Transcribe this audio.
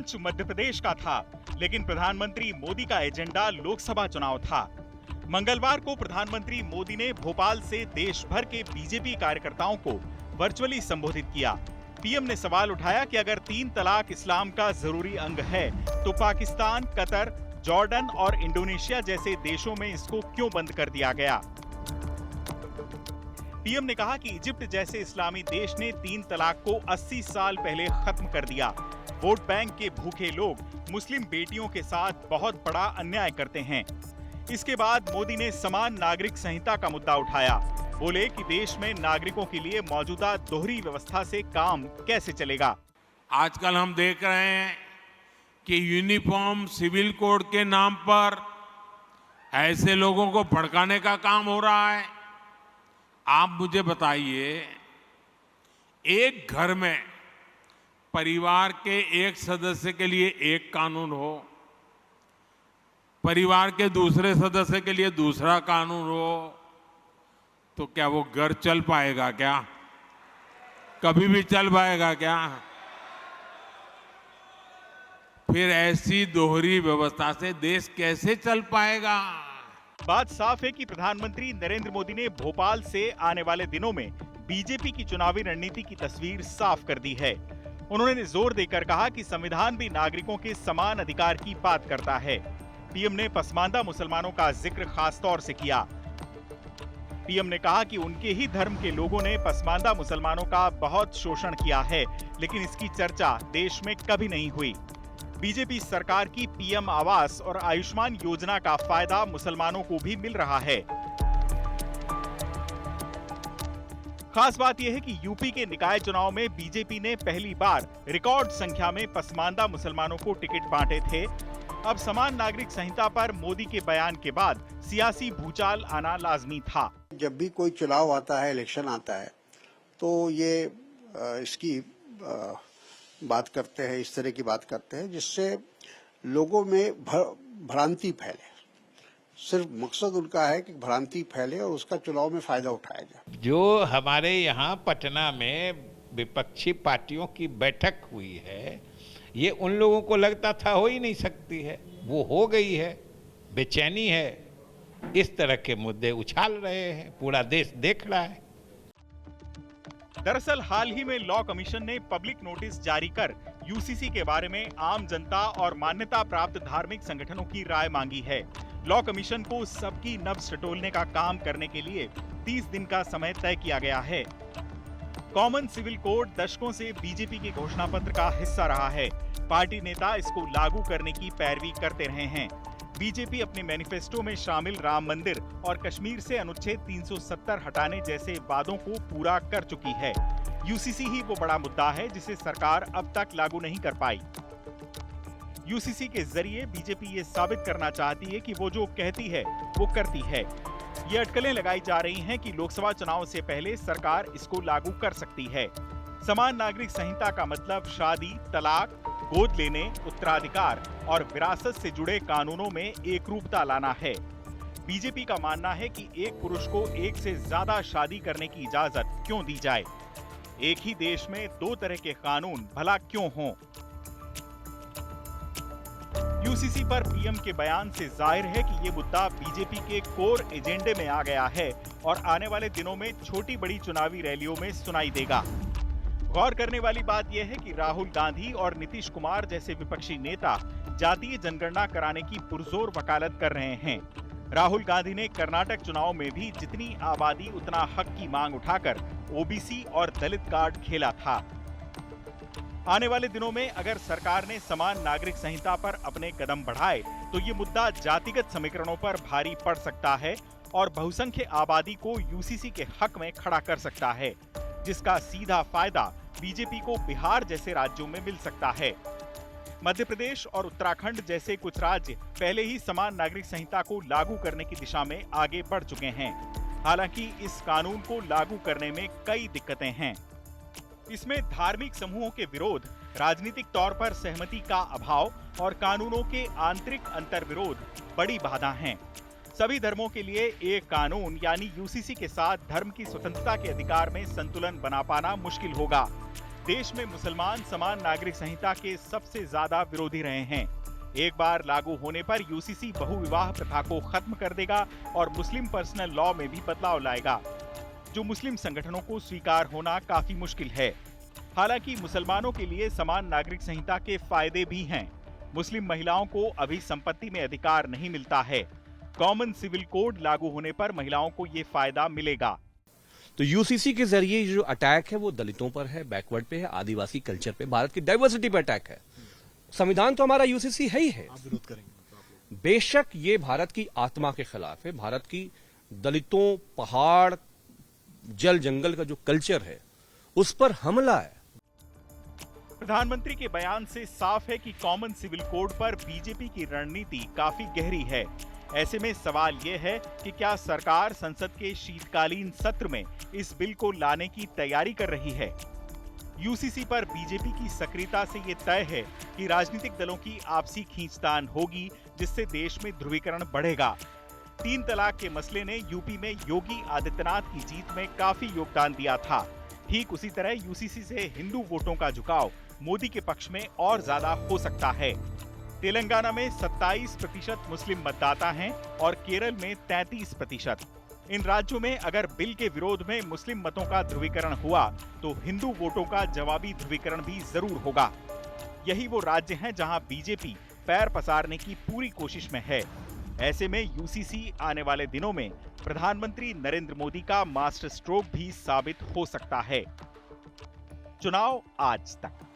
मंच मध्य प्रदेश का था, लेकिन प्रधानमंत्री मोदी का एजेंडा लोकसभा चुनाव था। मंगलवार को प्रधानमंत्री मोदी ने भोपाल से देश भर के बीजेपी कार्यकर्ताओं को वर्चुअली संबोधित किया। पीएम ने सवाल उठाया कि अगर 3 तलाक इस्लाम का जरूरी अंग है, तो पाकिस्तान, कतर, जॉर्डन और इंडोनेशिया जैसे देशों में इसको क्यों बंद कर दिया गया। पीएम ने कहा कि इजिप्ट जैसे इस्लामी देश ने 3 तलाक को 80 साल पहले खत्म कर दिया। वोट बैंक के भूखे लोग मुस्लिम बेटियों के साथ बहुत बड़ा अन्याय करते हैं। इसके बाद मोदी ने समान नागरिक संहिता का मुद्दा उठाया। बोले कि देश में नागरिकों के लिए मौजूदा दोहरी व्यवस्था से काम कैसे चलेगा। आजकल हम देख रहे हैं कि यूनिफॉर्म सिविल कोड के नाम पर ऐसे लोगों को भड़काने का काम हो रहा है। आप मुझे बताइए, एक घर में परिवार के एक सदस्य के लिए एक कानून हो, परिवार के दूसरे सदस्य के लिए दूसरा कानून हो, तो क्या वो घर चल पाएगा क्या? कभी भी चल पाएगा क्या? फिर ऐसी दोहरी व्यवस्था से देश कैसे चल पाएगा? बात साफ है कि प्रधानमंत्री नरेंद्र मोदी ने भोपाल से आने वाले दिनों में बीजेपी की चुनावी रणनीति की तस्वीर साफ कर दी है। उन्होंने जोर देकर कहा कि संविधान भी नागरिकों के समान अधिकार की बात करता है। पीएम ने पसमानदा मुसलमानों का जिक्र खास तौर से किया। पीएम ने कहा कि उनके ही धर्म के लोगों ने पसमानदा मुसलमानों का बहुत शोषण किया है, लेकिन इसकी चर्चा देश में कभी नहीं हुई। बीजेपी सरकार की पीएम आवास और आयुष्मान योजना का फायदा मुसलमानों को भी मिल रहा है। खास बात यह है कि यूपी के निकाय चुनाव में बीजेपी ने पहली बार रिकॉर्ड संख्या में पसमानदा मुसलमानों को टिकट बांटे थे। अब समान नागरिक संहिता पर मोदी के बयान के बाद सियासी भूचाल आना लाजमी था। जब भी कोई चुनाव आता है, इलेक्शन आता है, तो ये इसकी बात करते हैं, इस तरह की बात करते हैं जिससे लोगों में भ्रांति फैले। सिर्फ मकसद उनका है कि भ्रांति फैले और उसका चुनाव में फायदा उठाया जाए। जो हमारे यहाँ पटना में विपक्षी पार्टियों की बैठक हुई है, ये उन लोगों को लगता था हो ही नहीं सकती है, वो हो गई है। बेचैनी है, इस तरह के मुद्दे उछाल रहे हैं, पूरा देश देख रहा है। दरअसल हाल ही में लॉ कमीशन ने पब्लिक नोटिस जारी कर यूसीसी के बारे में आम जनता और मान्यता प्राप्त धार्मिक संगठनों की राय मांगी है। लॉ कमीशन को सबकी नब्ज टटोलने का काम करने के लिए 30 दिन का समय तय किया गया है। कॉमन सिविल कोड दशकों से बीजेपी के घोषणा पत्र का हिस्सा रहा है। पार्टी नेता इसको लागू करने की पैरवी करते रहे हैं। बीजेपी अपने मैनिफेस्टो में शामिल राम मंदिर और कश्मीर से अनुच्छेद 370 हटाने जैसे वादों को पूरा कर चुकी है। यूसीसी ही वो बड़ा मुद्दा है जिसे सरकार अब तक लागू नहीं कर पाई। यूसीसी के जरिए बीजेपी ये साबित करना चाहती है कि वो जो कहती है वो करती है। ये अटकलें लगाई जा रही हैं कि लोकसभा चुनाव से पहले सरकार इसको लागू कर सकती है। समान नागरिक संहिता का मतलब शादी, तलाक, गोद लेने, उत्तराधिकार और विरासत से जुड़े कानूनों में एकरूपता लाना है। बीजेपी का मानना है कि एक पुरुष को एक से ज्यादा शादी करने की इजाजत क्यों दी जाए। एक ही देश में 2 तरह के कानून भला क्यों हों। यूसीसी पर पीएम के बयान से जाहिर है कि ये मुद्दा बीजेपी के कोर एजेंडे में आ गया है और आने वाले दिनों में छोटी बड़ी चुनावी रैलियों में सुनाई देगा। गौर करने वाली बात यह है कि राहुल गांधी और नीतीश कुमार जैसे विपक्षी नेता जातीय जनगणना कराने की पुरजोर वकालत कर रहे हैं। राहुल गांधी ने कर्नाटक चुनाव में भी जितनी आबादी उतना हक की मांग उठाकर ओबीसी और दलित कार्ड खेला था। आने वाले दिनों में अगर सरकार ने समान नागरिक संहिता पर अपने कदम बढ़ाए तो ये मुद्दा जातिगत समीकरणों पर भारी पड़ सकता है और बहुसंख्य आबादी को यूसीसी के हक में खड़ा कर सकता है, जिसका सीधा फायदा बीजेपी को बिहार जैसे राज्यों में मिल सकता है। मध्य प्रदेश और उत्तराखंड जैसे कुछ राज्य पहले ही समान नागरिक संहिता को लागू करने की दिशा में आगे बढ़ चुके हैं। हालांकि इस कानून को लागू करने में कई दिक्कतें हैं। इसमें धार्मिक समूहों के विरोध, राजनीतिक तौर पर सहमति का अभाव और कानूनों के आंतरिक अंतर्विरोध बड़ी बाधा हैं। सभी धर्मों के लिए एक कानून यानी यूसीसी के साथ धर्म की स्वतंत्रता के अधिकार में संतुलन बना पाना मुश्किल होगा। देश में मुसलमान समान नागरिक संहिता के सबसे ज्यादा विरोधी रहे हैं। एक बार लागू होने पर यूसीसी बहुविवाह प्रथा को खत्म कर देगा और मुस्लिम पर्सनल लॉ में भी बदलाव लाएगा, जो मुस्लिम संगठनों को स्वीकार होना काफी मुश्किल है। हालांकि मुसलमानों के लिए समान नागरिक संहिता के फायदे भी हैं। मुस्लिम महिलाओं को अभी संपत्ति में अधिकार नहीं मिलता है। कॉमन सिविल कोड लागू होने पर महिलाओं को ये फायदा मिलेगा। तो यूसीसी के जरिए जो अटैक है वो दलितों पर है, बैकवर्ड पे है, आदिवासी कल्चर पे, भारत की डाइवर्सिटी पे अटैक है। संविधान तो हमारा यूसीसी है ही है। आप विरोध करेंगे? बेशक ये भारत की आत्मा के खिलाफ है। भारत की दलितों, पहाड़, जल जंगल का जो कल्चर है उस पर हमला है। प्रधानमंत्री के बयान से साफ है कि कॉमन सिविल कोड पर बीजेपी की रणनीति काफी गहरी है। ऐसे में सवाल यह है कि क्या सरकार संसद के शीतकालीन सत्र में इस बिल को लाने की तैयारी कर रही है। यूसीसी पर बीजेपी की सक्रियता से ये तय है कि राजनीतिक दलों की आपसी खींचतान होगी, जिससे देश में ध्रुवीकरण बढ़ेगा। 3 तलाक के मसले ने यूपी में योगी आदित्यनाथ की जीत में काफी योगदान दिया था। ठीक उसी तरह यूसीसी से हिंदू वोटों का झुकाव मोदी के पक्ष में और ज्यादा हो सकता है। तेलंगाना में 27% मुस्लिम मतदाता हैं और केरल में 33%। इन राज्यों में अगर बिल के विरोध में मुस्लिम मतों का ध्रुवीकरण हुआ तो हिंदू वोटों का जवाबी ध्रुवीकरण भी जरूर होगा। यही वो राज्य हैं जहां बीजेपी पैर पसारने की पूरी कोशिश में है। ऐसे में यूसीसी आने वाले दिनों में प्रधानमंत्री नरेंद्र मोदी का मास्टर स्ट्रोक भी साबित हो सकता है। चुनाव आज तक।